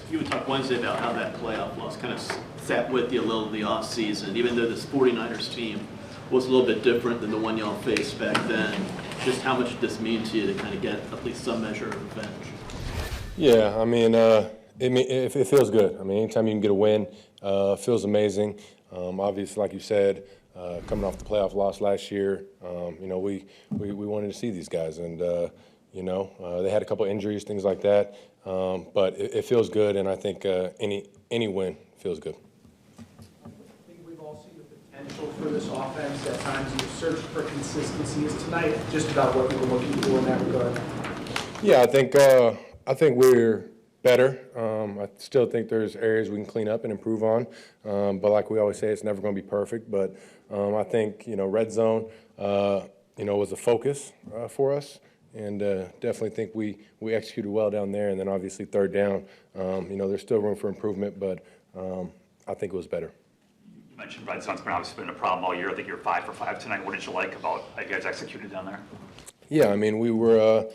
You would talk Wednesday about how that playoff loss kind of sat with you a little in the off season, even though this 49ers team was a little bit different than the one y'all faced back then. Just how much did this mean to you to kind of get at least some measure of revenge? Yeah, I mean, it feels good. I mean, anytime you can get a win, feels amazing. Obviously, like you said, coming off the playoff loss last year, we wanted to see these guys, and they had a couple injuries, things like that. But it feels good, and I think any win feels good. I think we've all seen the potential for this offense. At times, you search for consistency. Is tonight just about what you were looking for in that regard? Yeah, I think we're better. I still think there's areas we can clean up and improve on. But like we always say, it's never going to be perfect. But I think red zone, was a focus for us, and definitely think we executed well down there. And then obviously third down, there's still room for improvement, but I think it was better. You mentioned red zone's obviously been a problem all year. I think you're 5 for 5 tonight. What did you like about how you guys executed down there? Yeah, I mean, we were.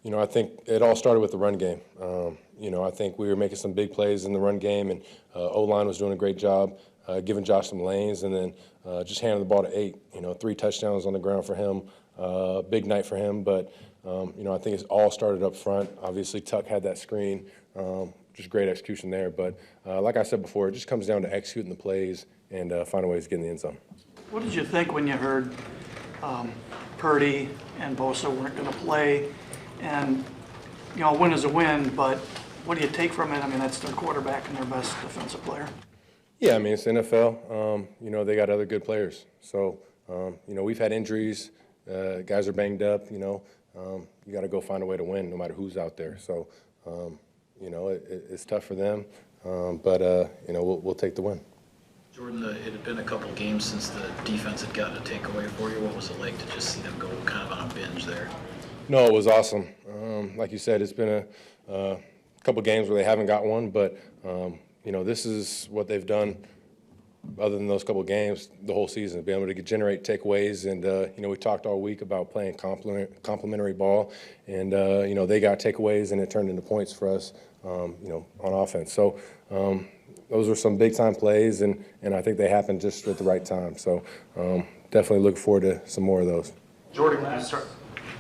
I think it all started with the run game. I think we were making some big plays in the run game, and O-line was doing a great job giving Josh some lanes, and then just handing the ball to 8. 3 touchdowns on the ground for him. Big night for him, but I think it's all started up front. Obviously, Tuck had that screen, just great execution there. But like I said before, it just comes down to executing the plays and finding ways to get in the end zone. What did you think when you heard Purdy and Bosa weren't going to play? And, a win is a win, but what do you take from it? I mean, that's their quarterback and their best defensive player. Yeah, I mean, it's the NFL. They got other good players. So, we've had injuries. Guys are banged up, you got to go find a way to win no matter who's out there. So, it's tough for them, but we'll take the win. Jordan, it had been a couple games since the defense had gotten a takeaway for you. What was it like to just see them go kind of on a binge there? No, it was awesome. Like you said, it's been a couple games where they haven't got one, but this is what they've done. Other than those couple games, the whole season, being able to generate takeaways, and we talked all week about playing complementary ball, and they got takeaways, and it turned into points for us, on offense. So those were some big time plays, and I think they happened just at the right time. So definitely look forward to some more of those. Jordan,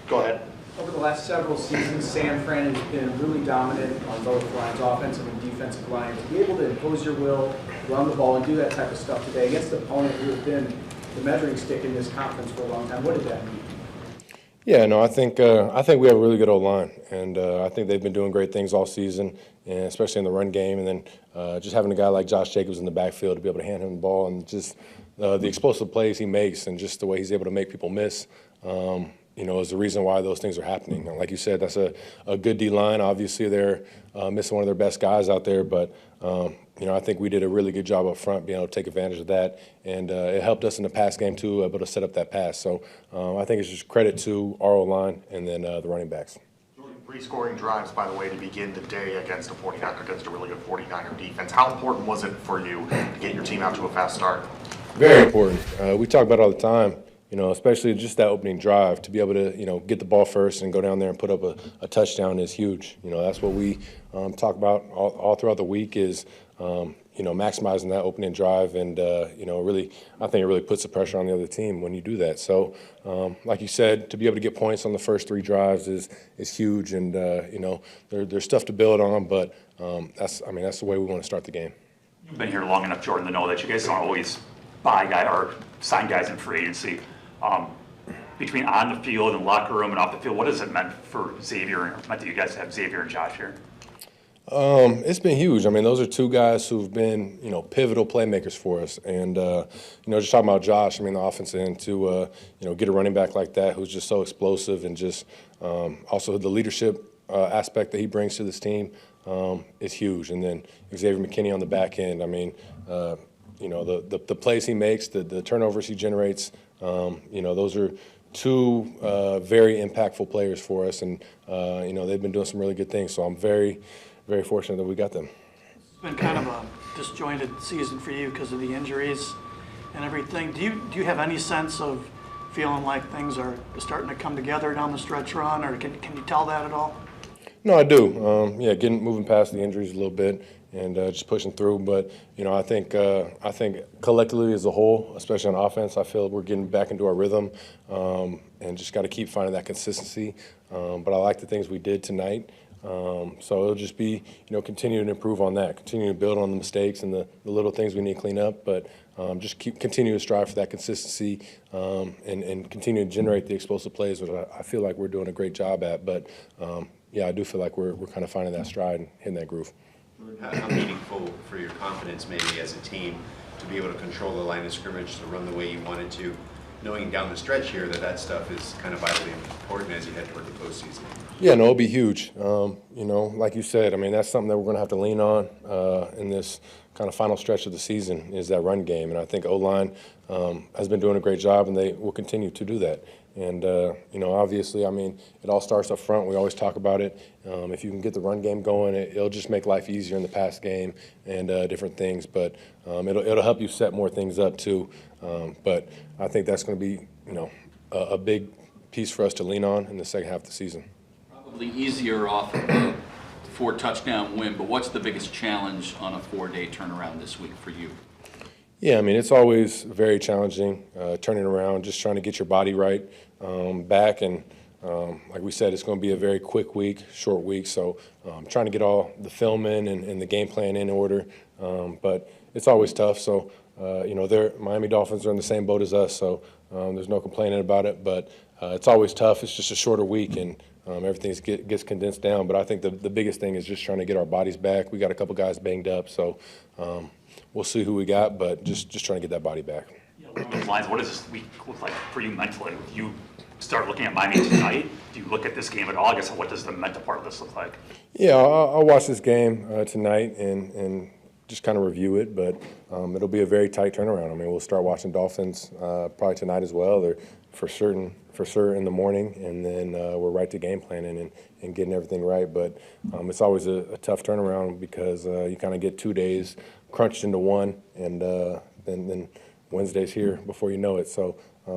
go ahead. Over the last several seasons, San Fran has been really dominant on both lines, offensive and defensive line. To be able to impose your will, run the ball, and do that type of stuff today against the opponent who has been the measuring stick in this conference for a long time, what did that mean? Yeah, no, I think we have a really good O-line, and I think they've been doing great things all season, and especially in the run game. And then just having a guy like Josh Jacobs in the backfield to be able to hand him the ball, and just the explosive plays he makes, and just the way he's able to make people miss. Is the reason why those things are happening. Like you said, that's a good D-line. Obviously, they're missing one of their best guys out there, but I think we did a really good job up front being able to take advantage of that, and it helped us in the pass game too, able to set up that pass. So I think it's just credit to our O-line and then the running backs. 3 scoring drives, by the way, to begin the day against a really good 49er defense. How important was it for you to get your team out to a fast start? Very important. We talk about it all the time. Especially just that opening drive, to be able to, get the ball first and go down there and put up a touchdown is huge. That's what we talk about all throughout the week is, maximizing that opening drive. And, really, I think it really puts the pressure on the other team when you do that. So, like you said, to be able to get points on the first 3 drives is huge. And, there's stuff to build on, but that's the way we want to start the game. You've been here long enough, Jordan, to know that you guys don't always buy guys or sign guys in free agency. Between on the field and locker room and off the field, what has it meant for Xavier? Meant that you guys have Xavier and Josh here? It's been huge. I mean, those are 2 guys who've been, pivotal playmakers for us. And, just talking about Josh, the offensive end to, get a running back like that who's just so explosive, and just also the leadership aspect that he brings to this team is huge. And then Xavier McKinney on the back end. The plays he makes, the turnovers he generates, those are 2 very impactful players for us, and they've been doing some really good things. So I'm very, very fortunate that we got them. It's been kind of a disjointed season for you because of the injuries and everything. Do you have any sense of feeling like things are starting to come together down the stretch run, or can you tell that at all? No, I do. Yeah, moving past the injuries a little bit and just pushing through. But I think collectively as a whole, especially on offense, I feel we're getting back into our rhythm and just got to keep finding that consistency. But I like the things we did tonight. So it'll just be continue to improve on that, continue to build on the mistakes and the little things we need to clean up. But just continue to strive for that consistency and continue to generate the explosive plays, which I feel like we're doing a great job at. But yeah, I do feel like we're kind of finding that stride and hitting that groove. How meaningful for your confidence maybe as a team to be able to control the line of scrimmage, to run the way you wanted to, knowing down the stretch here that stuff is kind of vitally important as you head toward the postseason? Yeah, no, it'll be huge. Like you said, I mean, that's something that we're going to have to lean on in this kind of final stretch of the season is that run game. And I think O-line has been doing a great job, and they will continue to do that. And, obviously, I mean, it all starts up front. We always talk about it. If you can get the run game going, it'll just make life easier in the pass game and different things. But it'll help you set more things up, too. But I think that's going to be, a big piece for us to lean on in the second half of the season. Probably easier off of a 4-touchdown win, but what's the biggest challenge on a 4-day turnaround this week for you? Yeah, I mean, it's always very challenging turning around, just trying to get your body right back. And like we said, it's going to be a very quick week, short week. So trying to get all the film in and the game plan in order. But it's always tough. So, Miami Dolphins are in the same boat as us. So there's no complaining about it. But it's always tough. It's just a shorter week and everything gets condensed down. But I think the biggest thing is just trying to get our bodies back. We got a couple guys banged up. So we'll see who we got, but just trying to get that body back. Along those lines, what does this week look like for you mentally? You start looking at Miami tonight. Do you look at this game at all? I guess what does the mental part of this look like? Yeah, I'll watch this game tonight and just kind of review it, but it'll be a very tight turnaround. I mean, we'll start watching Dolphins probably tonight as well. They're for sure in the morning, and then we're right to game planning and getting everything right. But it's always a tough turnaround because you kind of get 2 days crunched into one, and then Wednesday's here before you know it. So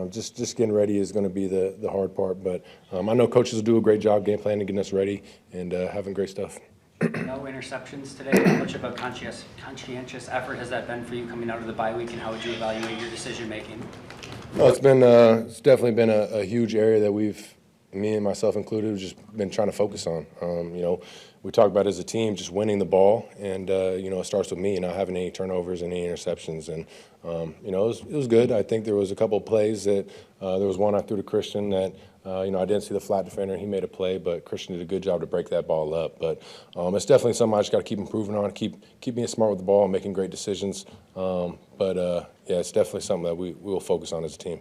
just getting ready is going to be the hard part. But I know coaches will do a great job game planning, getting us ready, and having great stuff. No interceptions today. How much of a conscientious effort has that been for you coming out of the bye week, and how would you evaluate your decision making? No, it's definitely been a huge area that me and myself included, have just been trying to focus on. We talk about as a team just winning the ball, and it starts with me not having any turnovers and any interceptions. And it was good. I think there was a couple of plays that there was one I threw to Christian that I didn't see the flat defender. He made a play, but Christian did a good job to break that ball up. But it's definitely something I just got to keep improving on, keep being smart with the ball and making great decisions. Yeah, it's definitely something that we will focus on as a team.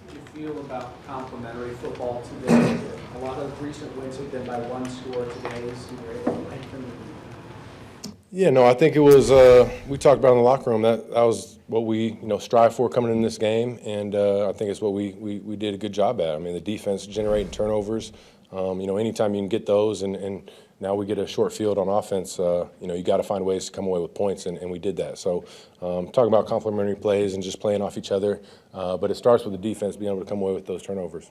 How do you feel about complementary football today? A lot of recent wins have been by one score today. Is you were able to lengthen. Yeah, no, I think it was. We talked about in the locker room that was what we strive for coming in this game, and I think it's what we did a good job at. I mean, the defense generating turnovers. Anytime you can get those, and now we get a short field on offense. You got to find ways to come away with points, and we did that. So, talking about complementary plays and just playing off each other, but it starts with the defense being able to come away with those turnovers.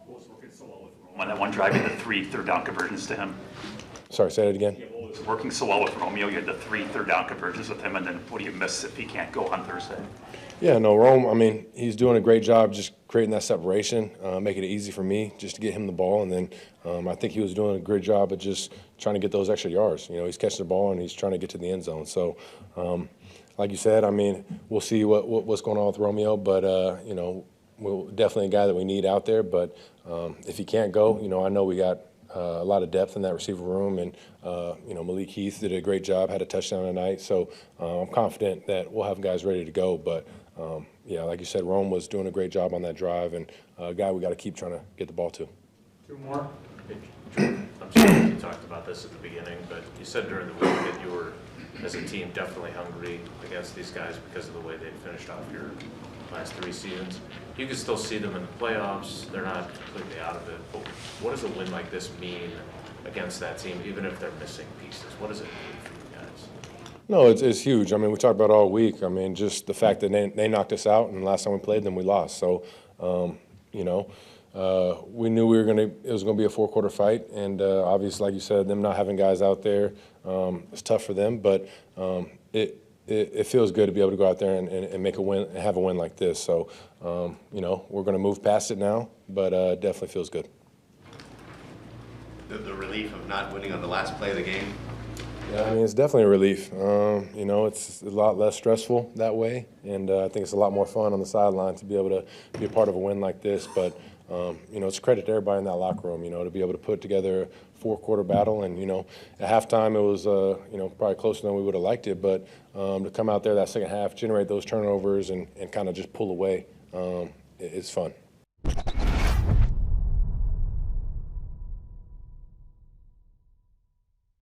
What was working so well with Romeo? That one drive, you had the 3 third-down conversions to him. Sorry, say that again. What was working so well with Romeo? You had the 3 third-down conversions with him, and then what do you miss if he can't go on Thursday? Yeah, no, Rome, I mean, he's doing a great job just creating that separation, making it easy for me just to get him the ball. And then I think he was doing a great job of just trying to get those extra yards. He's catching the ball and he's trying to get to the end zone. So, like you said, I mean, we'll see what's going on with Romeo, but, we're definitely a guy that we need out there. But if he can't go, I know we got a lot of depth in that receiver room, and Malik Heath did a great job, had a touchdown tonight. So I'm confident that we'll have guys ready to go. But yeah, like you said, Rome was doing a great job on that drive, and a guy we got to keep trying to get the ball to. 2 more. I'm sorry you talked about this at the beginning, but you said during the week that you were, as a team, definitely hungry against these guys because of the way they finished off your last 3 seasons. You can still see them in the playoffs. They're not completely out of it. But what does a win like this mean against that team, even if they're missing pieces? What does it mean for you guys? No, it's huge. I mean, we talked about it all week. I mean, just the fact that they knocked us out, and the last time we played them, we lost. So, we knew it was gonna be a 4-quarter fight, and obviously, like you said, them not having guys out there, it's tough for them, but it feels good to be able to go out there and make a win, and have a win like this. So, you know, we're gonna move past it now, but definitely feels good. The relief of not winning on the last play of the game. Yeah, I mean, it's definitely a relief. You know, it's a lot less stressful that way, and I think it's a lot more fun on the sideline to be able to be a part of a win like this. But, you know, it's credit to everybody in that locker room, you know, to be able to put together a 4-quarter battle. And, you know, at halftime it was, you know, probably closer than we would have liked it. But to come out there that second half, generate those turnovers and kind of just pull away, it's fun.